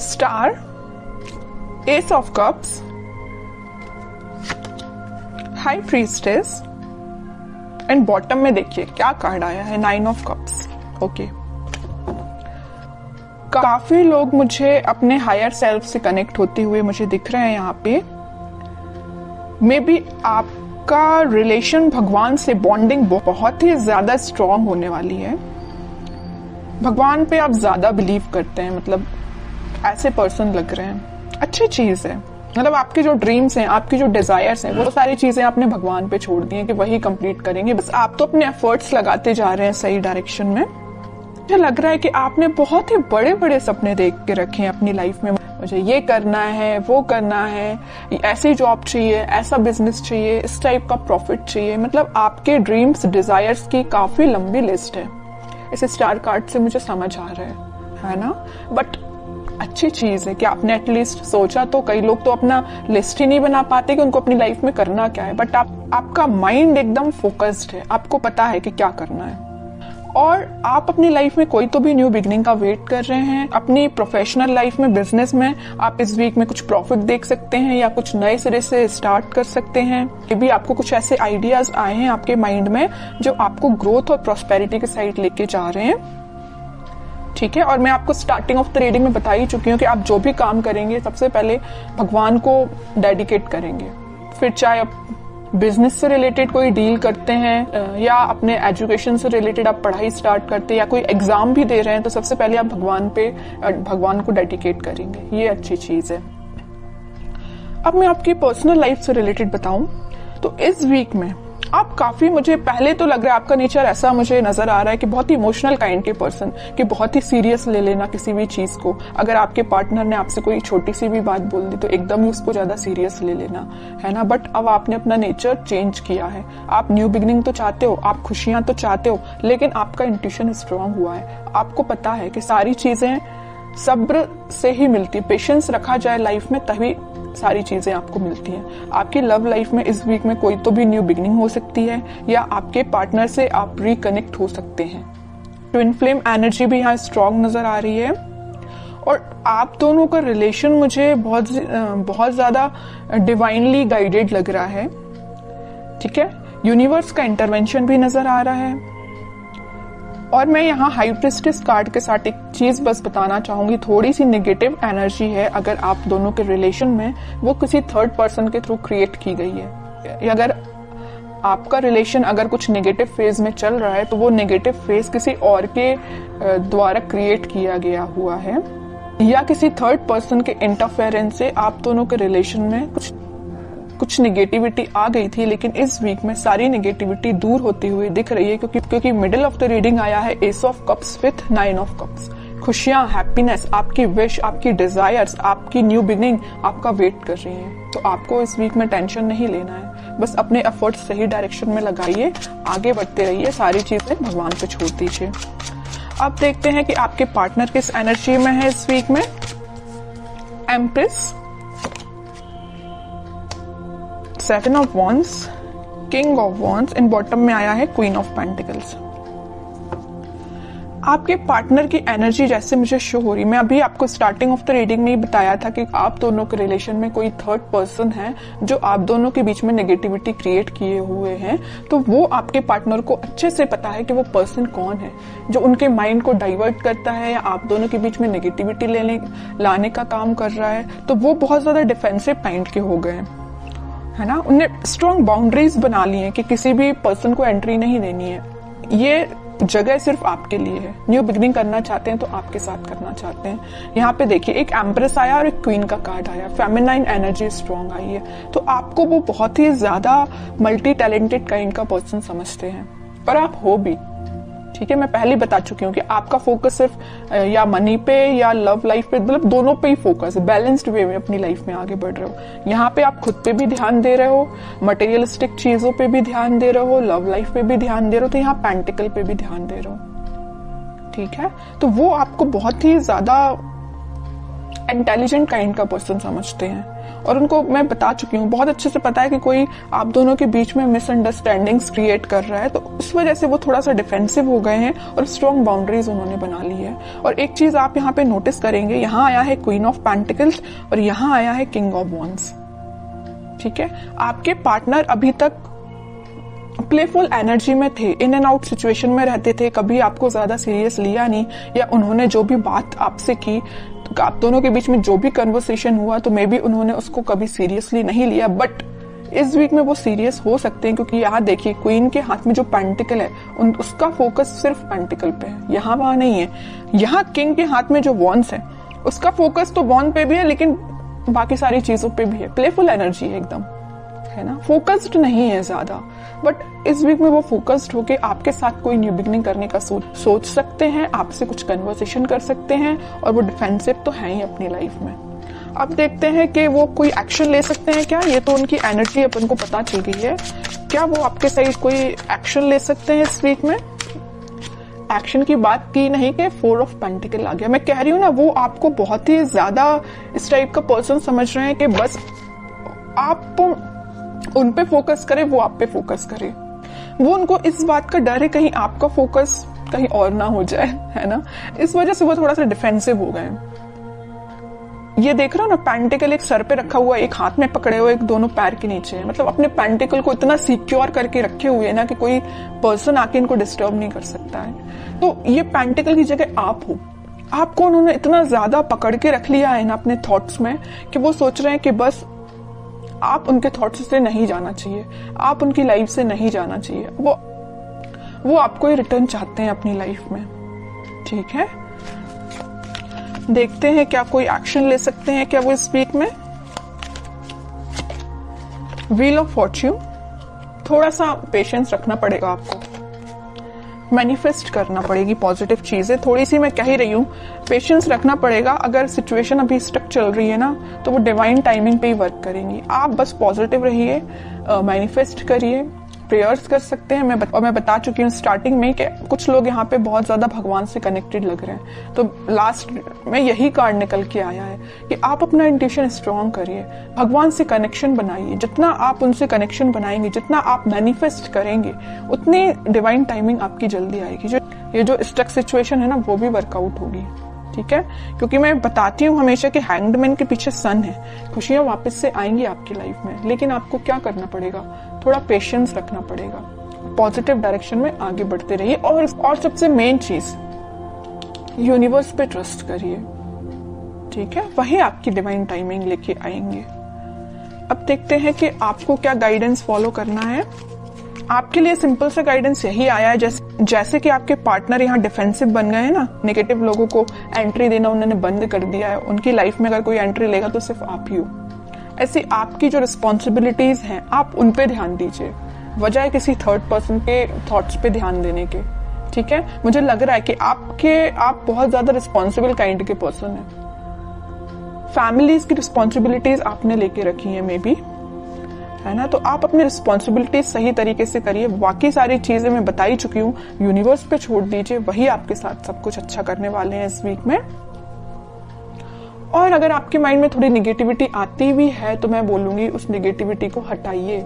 Star, S of cups, high priestess and bottom में देखिए क्या कार्ड आया है, 9 ऑफ कप्स। ओके, काफी लोग मुझे अपने हायर सेल्फ से कनेक्ट होते हुए मुझे दिख रहे हैं यहाँ पे। मे बी आपका रिलेशन भगवान से बॉन्डिंग बहुत ही ज्यादा स्ट्रांग होने वाली है। भगवान पे आप ज्यादा बिलीव करते हैं, मतलब ऐसे पर्सन लग रहे हैं। अच्छी चीज है, मतलब आपके जो ड्रीम्स हैं, आपकी जो डिजायर्स हैं, वो सारी चीजें आपने भगवान पे छोड़ दी हैं कि वही कंप्लीट करेंगे। बस आप तो अपने एफर्ट्स लगाते जा रहे हैं सही डायरेक्शन में। मुझे लग रहा है कि आपने बहुत ही बड़े बड़े सपने देख के रखे हैं अपनी लाइफ में। मुझे ये करना है, वो करना है, ऐसी जॉब चाहिए, ऐसा बिजनेस चाहिए, इस टाइप का प्रॉफिट चाहिए। मतलब आपके ड्रीम्स, डिजायर्स की काफी लंबी लिस्ट है। इस स्टार कार्ड से मुझे समझ आ रहा है ना। बट अच्छी चीज है कि आपने एटलीस्ट सोचा। तो कई लोग तो अपना लिस्ट ही नहीं बना पाते कि उनको अपनी लाइफ में करना क्या है, बट आपका माइंड एकदम फोकस्ड है, आपको पता है कि क्या करना है। और आप अपनी लाइफ में कोई तो भी न्यू बिगनिंग का वेट कर रहे हैं। अपनी प्रोफेशनल लाइफ में, बिजनेस में आप इस वीक में कुछ प्रॉफिट देख सकते हैं या कुछ नए सिरे से स्टार्ट कर सकते हैं। ये भी आपको कुछ ऐसे आइडियाज आए हैं आपके माइंड में जो आपको ग्रोथ और प्रॉस्पेरिटी के साइड लेके जा रहे हैं। ठीक है, और मैं आपको स्टार्टिंग ऑफ द रीडिंग में बता ही चुकी हूँ कि आप जो भी काम करेंगे सबसे पहले भगवान को डेडिकेट करेंगे। फिर चाहे आप बिजनेस से रिलेटेड कोई डील करते हैं या अपने एजुकेशन से रिलेटेड आप पढ़ाई स्टार्ट करते हैं या कोई एग्जाम भी दे रहे हैं, तो सबसे पहले आप भगवान को डेडिकेट करेंगे। ये अच्छी चीज है। अब मैं आपकी पर्सनल लाइफ से रिलेटेड बताऊं तो इस वीक में आप काफी, मुझे पहले तो लग रहा है आपका नेचर ऐसा मुझे नजर आ रहा है कि बहुत ही इमोशनल काइंड के पर्सन, कि बहुत ही सीरियस ले लेना किसी भी चीज को। अगर आपके पार्टनर ने आपसे कोई छोटी सी भी बात बोल दी तो एकदम ही उसको ज्यादा सीरियस ले लेना, है ना। बट अब आपने अपना नेचर चेंज किया है। आप न्यू बिगनिंग तो चाहते हो, आप खुशियां तो चाहते हो, लेकिन आपका इंट्यूशन स्ट्रांग हुआ है। आपको पता है कि सारी चीजें सब्र से ही मिलती है। पेशेंस रखा जाए लाइफ में तभी सारी चीजें आपको मिलती हैं। आपकी लव लाइफ में इस वीक में कोई तो भी न्यू बिगनिंग हो सकती है या आपके पार्टनर से आप रिकनेक्ट हो सकते हैं। ट्विन फ्लेम एनर्जी भी यहाँ स्ट्रांग नजर आ रही है और आप दोनों का रिलेशन मुझे बहुत ज्यादा डिवाइनली गाइडेड लग रहा है। ठीक है, यूनिवर्स का इंटरवेंशन भी नजर आ रहा है। और मैं यहाँ हाई प्रीस्टेस कार्ड के साथ एक चीज बस बताना चाहूंगी, थोड़ी सी नेगेटिव एनर्जी है अगर आप दोनों के रिलेशन में, वो किसी थर्ड पर्सन के थ्रू क्रिएट की गई है। अगर आपका रिलेशन अगर कुछ नेगेटिव फेज में चल रहा है तो वो नेगेटिव फेज किसी और के द्वारा क्रिएट किया गया हुआ है या किसी थर्ड पर्सन के इंटरफेरेंस से आप दोनों के रिलेशन में कुछ नेगेटिविटी आ गई थी। लेकिन इस वीक में सारी नेगेटिविटी दूर होती हुई दिख रही है क्योंकि मिडिल ऑफ द रीडिंग आया है S of cups with 9 of cups. खुशियां, हैप्पीनेस, आपकी विश, आपकी डिजायर्स, आपकी न्यू बिगिनिंग आपका वेट कर रही है। तो आपको इस वीक में टेंशन नहीं लेना है, बस अपने एफर्ट्स सही डायरेक्शन में लगाइए, आगे बढ़ते रहिए, सारी चीजें भगवान पे छोड़ दीजिए। अब देखते हैं कि आपके पार्टनर किस एनर्जी में है इस वीक में। Empress, 7 of wands, king of wands and bottom में आया है क्वीन ऑफ पेंटिकल्स। आपके पार्टनर की एनर्जी जैसे मुझे शो हो रही, मैं अभी आपको स्टार्टिंग ऑफ द रीडिंग में ही बताया था कि आप दोनों के रिलेशन में कोई थर्ड पर्सन है जो आप दोनों के बीच में नेगेटिविटी क्रिएट किए हुए हैं। तो वो आपके पार्टनर को अच्छे से पता है कि वो पर्सन कौन है जो उनके माइंड को डाइवर्ट करता है या आप दोनों के बीच में नेगेटिविटी लाने का काम कर रहा है। तो वो बहुत ज्यादा डिफेंसिव काइंड के हो गए, है ना। उन्हें स्ट्रॉन्ग बाउंड्रीज बना ली है कि किसी भी पर्सन को एंट्री नहीं देनी है। ये जगह सिर्फ आपके लिए है। न्यू बिगिनिंग करना चाहते हैं तो आपके साथ करना चाहते हैं। यहाँ पे देखिए एक एम्प्रेस आया और एक क्वीन का कार्ड आया, फेमिनाइन एनर्जी स्ट्रॉन्ग आई है। तो आपको वो बहुत ही ज्यादा मल्टी टैलेंटेड काइंड का पर्सन समझते हैं और आप हो भी। ठीक है, मैं पहले बता चुकी हूँ कि आपका फोकस सिर्फ या मनी पे या लव लाइफ पे, मतलब दोनों पे ही फोकस है। बैलेंस्ड वे में अपनी लाइफ में आगे बढ़ रहे हो। यहाँ पे आप खुद पे भी ध्यान दे रहे हो, मटेरियलिस्टिक चीजों पे भी ध्यान दे रहे हो, लव लाइफ पे भी ध्यान दे रहे हो, तो यहाँ पेंटिकल पे भी ध्यान दे रहे हो। ठीक है, तो वो आपको बहुत ही ज्यादा इंटेलिजेंट काइंड का पर्सन समझते हैं। और उनको मैं बता चुकी हूँ, बहुत अच्छे से पता है कि कोई आप दोनों के बीच में मिसअंडरस्टैंडिंग्स क्रिएट कर रहा है, तो उस वजह से वो थोड़ा सा डिफेंसिव हो गए हैं और स्ट्रॉन्ग बाउंड्रीज उन्होंने बना ली है। और एक चीज आप यहाँ पे नोटिस करेंगे, यहाँ आया है क्वीन ऑफ पेंटिकल्स और यहाँ आया है किंग ऑफ वॉन्ड्स। ठीक है, आपके पार्टनर अभी तक प्लेफुल एनर्जी में थे, इन एंड आउट सिचुएशन में रहते थे, कभी आपको ज्यादा सीरियस लिया नहीं, या उन्होंने जो भी बात आपसे की, तो आप दोनों के बीच में जो भी कन्वर्सेशन हुआ तो मे बी उन्होंने उसको कभी सीरियसली नहीं लिया। बट इस वीक में वो सीरियस हो सकते हैं, क्योंकि यहाँ देखिए क्वीन के हाथ में जो पेंटिकल है उसका फोकस सिर्फ पेंटिकल पे है, यहाँ वहां नहीं है। यहाँ किंग के हाथ में जो वॉन्ड्स है उसका फोकस तो वॉन्ड पे भी है, लेकिन बाकी सारी चीजों पे भी है। प्लेफुल एनर्जी है एकदम, है ना, फोकस्ड नहीं है ज्यादा। बट इस वीक में वो फोकस्ड होके आपके साथ कोई न्यू बिगनिंग करने का सोच सकते हैं, आपसे कुछ कन्वर्सेशन कर सकते हैं, और वो डिफेंसिव तो है ही अपनी लाइफ में। अब देखते हैं कि वो कोई एक्शन ले सकते हैं क्या। ये तो उनकी एनर्जी अपन को पता चल गई है, क्या वो आपके साइड कोई एक्शन ले सकते हैं इस वीक में। एक्शन की बात की नहीं कि 4 ऑफ पेंटिकल आ गया। मैं कह रही हूँ ना, वो आपको बहुत ही ज्यादा इस टाइप का पर्सन समझ रहे हैं कि बस आप उन पे फोकस करें, वो आप पे फोकस करें। वो उनको इस बात का डर है कहीं आपका फोकस कहीं और ना हो जाए, है ना, इस वजह से वो थोड़ा सा डिफेंसिव हो गए। ये देख रहे हो ना, पेंटिकल एक सर पे रखा हुआ, एक हाथ में पकड़े हुए, एक दोनों पैर के नीचे है। मतलब अपने पेंटिकल को इतना सिक्योर करके रखे हुए है ना कि कोई पर्सन आके इनको डिस्टर्ब नहीं कर सकता है। तो ये पेंटिकल की जगह आप हो, आपको उन्होंने इतना ज्यादा पकड़ के रख लिया है ना अपने थॉट्स में कि वो सोच रहे हैं कि बस आप उनके थॉट्स से नहीं जाना चाहिए, आप उनकी लाइफ से नहीं जाना चाहिए। वो आपको ही रिटर्न चाहते हैं अपनी लाइफ में। ठीक है, देखते हैं क्या कोई एक्शन ले सकते हैं क्या वो इस वीक में। व्हील ऑफ फॉर्च्यून, थोड़ा सा पेशेंस रखना पड़ेगा आपको, मैनिफेस्ट करना पड़ेगी पॉजिटिव चीजें। थोड़ी सी मैं कह ही रही हूँ, पेशेंस रखना पड़ेगा। अगर सिचुएशन अभी स्टक चल रही है ना, तो वो डिवाइन टाइमिंग पे ही वर्क करेंगी। आप बस पॉजिटिव रहिए, मैनिफेस्ट करिए, प्रेयर्स कर सकते हैं। मैं बता चुकी हूँ स्टार्टिंग में कि कुछ लोग यहाँ पे बहुत ज्यादा भगवान से कनेक्टेड लग रहे हैं, तो लास्ट में यही कार्ड निकल के आया है कि आप अपना इंट्यूशन स्ट्रॉन्ग करिए, भगवान से कनेक्शन बनाइए। जितना आप उनसे कनेक्शन बनाएंगे, जितना आप मैनिफेस्ट करेंगे, उतनी डिवाइन टाइमिंग आपकी जल्दी आएगी। ये जो स्टक सिचुएशन है ना, वो भी वर्कआउट होगी। ठीक है, क्योंकि मैं बताती हूँ हमेशा कि हैंग्ड मैन के पीछे सन है, खुशियां वापस से आएंगी आपकी लाइफ में। लेकिन आपको क्या करना पड़ेगा, थोड़ा पेशेंस रखना पड़ेगा, पॉजिटिव डायरेक्शन में आगे बढ़ते रहिए। और सबसे मेन चीज, यूनिवर्स पे ट्रस्ट करिए। ठीक है, वही आपकी डिवाइन टाइमिंग लेके आएंगे। अब देखते हैं कि आपको क्या गाइडेंस फॉलो करना है। आपके लिए सिंपल सा गाइडेंस यही आया है, जैसे कि आपके पार्टनर यहाँ डिफेंसिव बन गए हैं ना, नेगेटिव लोगों को एंट्री देना उन्होंने बंद कर दिया है, उनकी लाइफ में अगर कोई एंट्री लेगा तो सिर्फ आप ही हो। ऐसी आपकी जो रिस्पॉन्सिबिलिटीज हैं, आप उन पे ध्यान दीजिए, बजाय किसी थर्ड पर्सन के थॉट्स पे ध्यान देने के। ठीक है, मुझे लग रहा है कि आप बहुत ज्यादा रिस्पॉन्सिबल काइंड के पर्सन हैं। फैमिलीज की रिस्पॉन्सिबिलिटीज आपने लेके रखी है मे बी, है ना, तो आप अपनी रिस्पॉन्सिबिलिटीज सही तरीके से करिए। बाकी सारी चीजें मैं बता ही चुकी हूँ, यूनिवर्स पे छोड़ दीजिए, वही आपके साथ सब कुछ अच्छा करने वाले हैं इस वीक में। और अगर आपके माइंड में थोड़ी निगेटिविटी आती भी है तो मैं बोलूंगी उस निगेटिविटी को हटाइए,